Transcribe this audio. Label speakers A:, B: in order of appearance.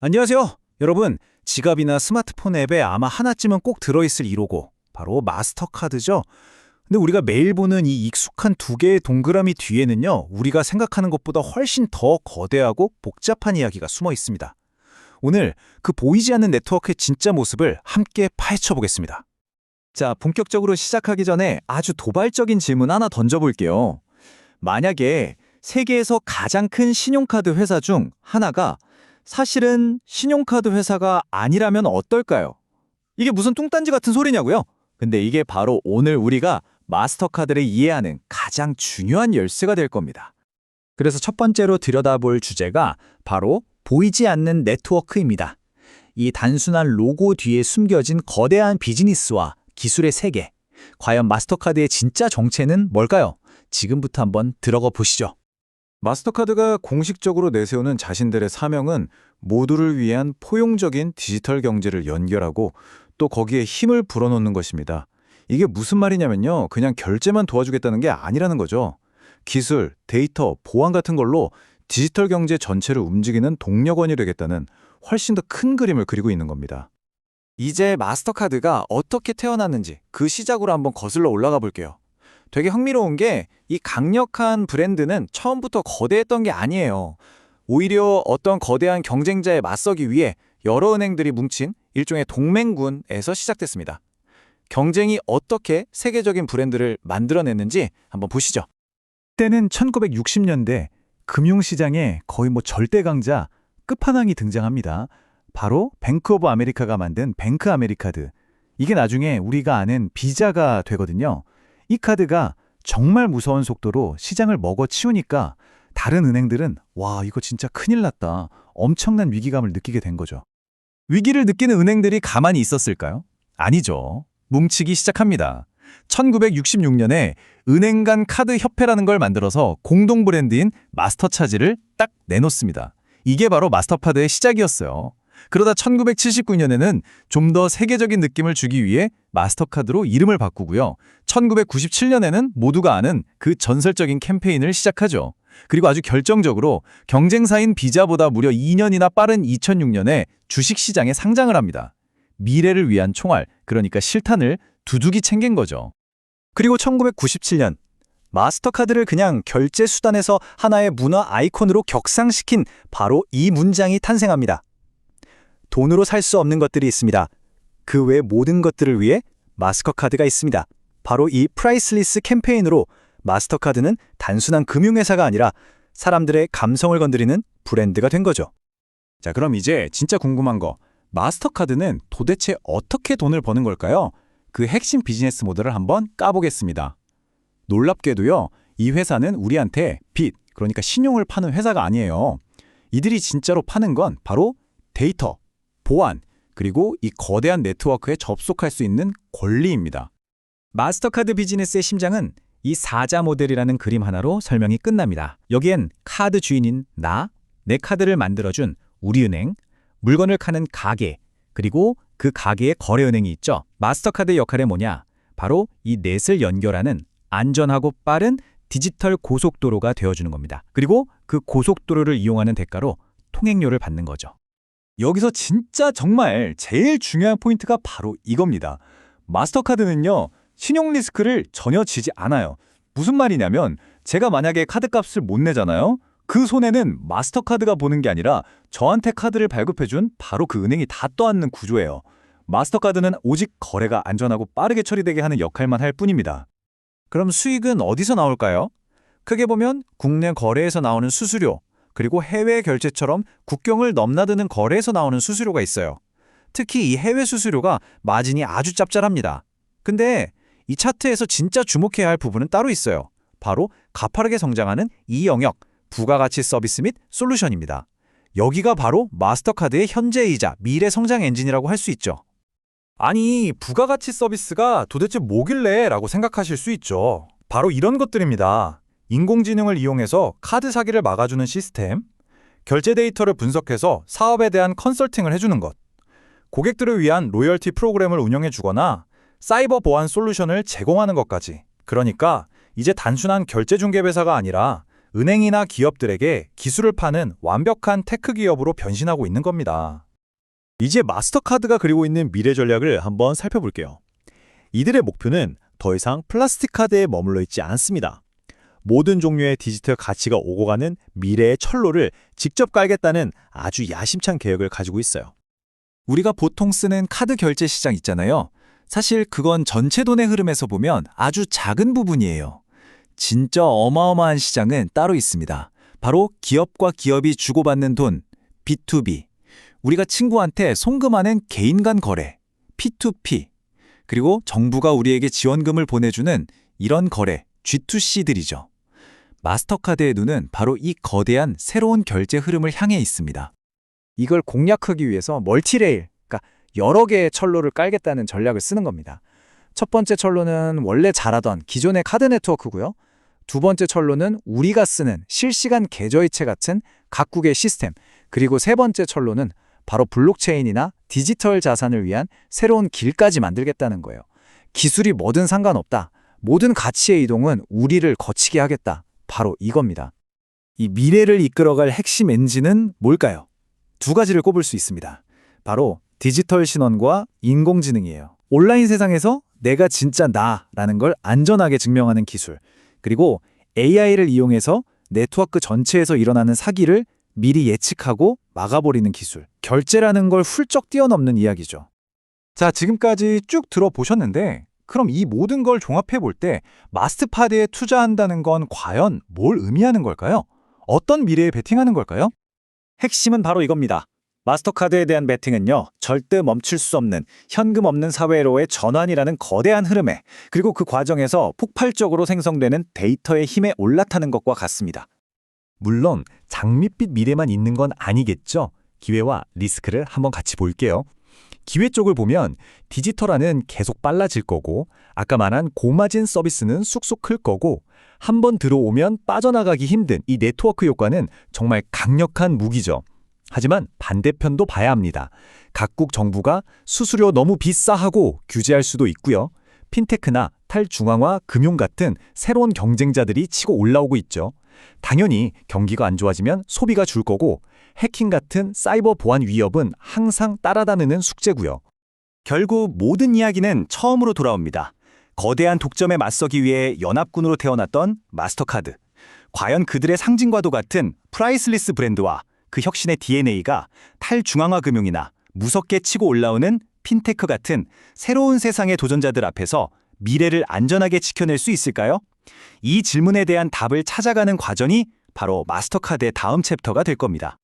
A: 안녕하세요. 여러분, 지갑이나 스마트폰 앱에 아마 하나쯤은 꼭 들어있을 1호고, 바로 마스터카드죠. 근데 우리가 매일 보는 이 익숙한 두 개의 동그라미 뒤에는요, 우리가 생각하는 것보다 훨씬 더 거대하고 복잡한 이야기가 숨어 있습니다. 오늘 그 보이지 않는 네트워크의 진짜 모습을 함께 파헤쳐 보겠습니다.
B: 자, 본격적으로 시작하기 전에 아주 도발적인 질문 하나 던져볼게요. 만약에 세계에서 가장 큰 신용카드 회사 중 하나가 사실은 신용카드 회사가 아니라면 어떨까요? 이게 무슨 뚱딴지 같은 소리냐고요? 근데 이게 바로 오늘 우리가 마스터카드를 이해하는 가장 중요한 열쇠가 될 겁니다.
A: 그래서 첫 번째로 들여다볼 주제가 바로 보이지 않는 네트워크입니다. 이 단순한 로고 뒤에 숨겨진 거대한 비즈니스와 기술의 세계. 과연 마스터카드의 진짜 정체는 뭘까요? 지금부터 한번 들어가 보시죠.
C: 마스터카드가 공식적으로 내세우는 자신들의 사명은 모두를 위한 포용적인 디지털 경제를 연결하고 또 거기에 힘을 불어넣는 것입니다. 이게 무슨 말이냐면요. 그냥 결제만 도와주겠다는 게 아니라는 거죠. 기술, 데이터, 보안 같은 걸로 디지털 경제 전체를 움직이는 동력원이 되겠다는 훨씬 더 큰 그림을 그리고 있는 겁니다.
B: 이제 마스터카드가 어떻게 태어났는지 그 시작으로 한번 거슬러 올라가 볼게요. 되게 흥미로운 게 이 강력한 브랜드는 처음부터 거대했던 게 아니에요. 오히려 어떤 거대한 경쟁자에 맞서기 위해 여러 은행들이 뭉친 일종의 동맹군에서 시작됐습니다. 경쟁이 어떻게 세계적인 브랜드를 만들어냈는지 한번 보시죠.
C: 때는 1960년대 금융시장에 거의 절대 강자 끝판왕이 등장합니다. 바로 뱅크 오브 아메리카가 만든 뱅크 아메리카드. 이게 나중에 우리가 아는 비자가 되거든요. 이 카드가 정말 무서운 속도로 시장을 먹어치우니까 다른 은행들은 와, 이거 진짜 큰일 났다. 엄청난 위기감을 느끼게 된 거죠.
B: 위기를 느끼는 은행들이 가만히 있었을까요? 아니죠. 뭉치기 시작합니다. 1966년에 은행 간 카드 협회라는 걸 만들어서 공동 브랜드인 마스터차지를 딱 내놓습니다. 이게 바로 마스터카드의 시작이었어요. 그러다 1979년에는 좀 더 세계적인 느낌을 주기 위해 마스터카드로 이름을 바꾸고요. 1997년에는 모두가 아는 그 전설적인 캠페인을 시작하죠. 그리고 아주 결정적으로 경쟁사인 비자보다 무려 2년이나 빠른 2006년에 주식시장에 상장을 합니다. 미래를 위한 총알, 그러니까 실탄을 두둑이 챙긴 거죠.
A: 그리고 1997년, 마스터카드를 그냥 결제 수단에서 하나의 문화 아이콘으로 격상시킨 바로 이 문장이 탄생합니다. 돈으로 살 수 없는 것들이 있습니다. 그 외 모든 것들을 위해 마스터카드가 있습니다. 바로 이 프라이슬리스 캠페인으로 마스터카드는 단순한 금융회사가 아니라 사람들의 감성을 건드리는 브랜드가 된 거죠.
C: 자, 그럼 이제 진짜 궁금한 거. 마스터카드는 도대체 어떻게 돈을 버는 걸까요? 그 핵심 비즈니스 모델을 한번 까보겠습니다. 놀랍게도요, 이 회사는 우리한테 빚, 그러니까 신용을 파는 회사가 아니에요. 이들이 진짜로 파는 건 바로 데이터, 보안, 그리고 이 거대한 네트워크에 접속할 수 있는 권리입니다.
A: 마스터카드 비즈니스의 심장은 이 사자 모델이라는 그림 하나로 설명이 끝납니다. 여기엔 카드 주인인 나, 내 카드를 만들어준 우리은행, 물건을 카는 가게, 그리고 그 가게의 거래은행이 있죠. 마스터카드의 역할이 뭐냐? 바로 이 넷을 연결하는 안전하고 빠른 디지털 고속도로가 되어주는 겁니다. 그리고 그 고속도로를 이용하는 대가로 통행료를 받는 거죠.
C: 여기서 진짜 정말 제일 중요한 포인트가 바로 이겁니다. 마스터카드는요, 신용 리스크를 전혀 지지 않아요. 무슨 말이냐면 제가 만약에 카드값을 못 내잖아요. 그 손해는 마스터카드가 보는 게 아니라 저한테 카드를 발급해준 바로 그 은행이 다 떠안는 구조예요. 마스터카드는 오직 거래가 안전하고 빠르게 처리되게 하는 역할만 할 뿐입니다.
A: 그럼 수익은 어디서 나올까요? 크게 보면 국내 거래에서 나오는 수수료, 그리고 해외 결제처럼 국경을 넘나드는 거래에서 나오는 수수료가 있어요. 특히 이 해외 수수료가 마진이 아주 짭짤합니다. 근데 이 차트에서 진짜 주목해야 할 부분은 따로 있어요. 바로 가파르게 성장하는 이 영역, 부가가치 서비스 및 솔루션입니다. 여기가 바로 마스터카드의 현재이자 미래 성장 엔진이라고 할 수 있죠.
C: 아니, 부가가치 서비스가 도대체 뭐길래 라고 생각하실 수 있죠. 바로 이런 것들입니다. 인공지능을 이용해서 카드 사기를 막아주는 시스템, 결제 데이터를 분석해서 사업에 대한 컨설팅을 해주는 것, 고객들을 위한 로열티 프로그램을 운영해주거나 사이버 보안 솔루션을 제공하는 것까지. 그러니까 이제 단순한 결제 중개 회사가 아니라
B: 은행이나 기업들에게 기술을 파는 완벽한 테크 기업으로 변신하고 있는 겁니다.
D: 이제 마스터카드가 그리고 있는 미래 전략을 한번 살펴볼게요. 이들의 목표는 더 이상 플라스틱 카드에 머물러 있지 않습니다. 모든 종류의 디지털 가치가 오고 가는 미래의 철로를 직접 깔겠다는 아주 야심찬 계획을 가지고 있어요.
B: 우리가 보통 쓰는 카드 결제 시장 있잖아요. 사실 그건 전체 돈의 흐름에서 보면 아주 작은 부분이에요. 진짜 어마어마한 시장은 따로 있습니다. 바로 기업과 기업이 주고받는 돈, B2B. 우리가 친구한테 송금하는 개인 간 거래, P2P. 그리고 정부가 우리에게 지원금을 보내주는 이런 거래, G2C들이죠. 마스터카드의 눈은 바로 이 거대한 새로운 결제 흐름을 향해 있습니다.
A: 이걸 공략하기 위해서 멀티레일, 그러니까 여러 개의 철로를 깔겠다는 전략을 쓰는 겁니다. 첫 번째 철로는 원래 잘하던 기존의 카드 네트워크고요. 두 번째 철로는 우리가 쓰는 실시간 계좌이체 같은 각국의 시스템, 그리고 세 번째 철로는 바로 블록체인이나 디지털 자산을 위한 새로운 길까지 만들겠다는 거예요. 기술이 뭐든 상관없다. 모든 가치의 이동은 우리를 거치게 하겠다. 바로 이겁니다.
B: 이 미래를 이끌어갈 핵심 엔진은 뭘까요? 두 가지를 꼽을 수 있습니다. 바로 디지털 신원과 인공지능이에요. 온라인 세상에서 내가 진짜 나라는 걸 안전하게 증명하는 기술, 그리고 AI를 이용해서 네트워크 전체에서 일어나는 사기를 미리 예측하고 막아버리는 기술. 결제라는 걸 훌쩍 뛰어넘는 이야기죠. 자, 지금까지 쭉 들어보셨는데 그럼 이 모든 걸 종합해 볼 때 마스터카드에 투자한다는 건 과연 뭘 의미하는 걸까요? 어떤 미래에 베팅하는 걸까요?
C: 핵심은 바로 이겁니다. 마스터카드에 대한 베팅은요, 절대 멈출 수 없는 현금 없는 사회로의 전환이라는 거대한 흐름에, 그리고 그 과정에서 폭발적으로 생성되는 데이터의 힘에 올라타는 것과 같습니다.
D: 물론 장밋빛 미래만 있는 건 아니겠죠. 기회와 리스크를 한번 같이 볼게요. 기회 쪽을 보면 디지털화는 계속 빨라질 거고, 아까 말한 고마진 서비스는 쑥쑥 클 거고, 한번 들어오면 빠져나가기 힘든 이 네트워크 효과는 정말 강력한 무기죠. 하지만 반대편도 봐야 합니다. 각국 정부가 수수료 너무 비싸하고 규제할 수도 있고요. 핀테크나 탈중앙화 금융 같은 새로운 경쟁자들이 치고 올라오고 있죠. 당연히 경기가 안 좋아지면 소비가 줄 거고, 해킹 같은 사이버 보안 위협은 항상 따라다니는 숙제고요.
C: 결국 모든 이야기는 처음으로 돌아옵니다. 거대한 독점에 맞서기 위해 연합군으로 태어났던 마스터카드. 과연 그들의 상징과도 같은 프라이슬리스 브랜드와 그 혁신의 DNA가 탈중앙화 금융이나 무섭게 치고 올라오는 핀테크 같은 새로운 세상의 도전자들 앞에서 미래를 안전하게 지켜낼 수 있을까요? 이 질문에 대한 답을 찾아가는 과정이 바로 마스터카드의 다음 챕터가 될 겁니다.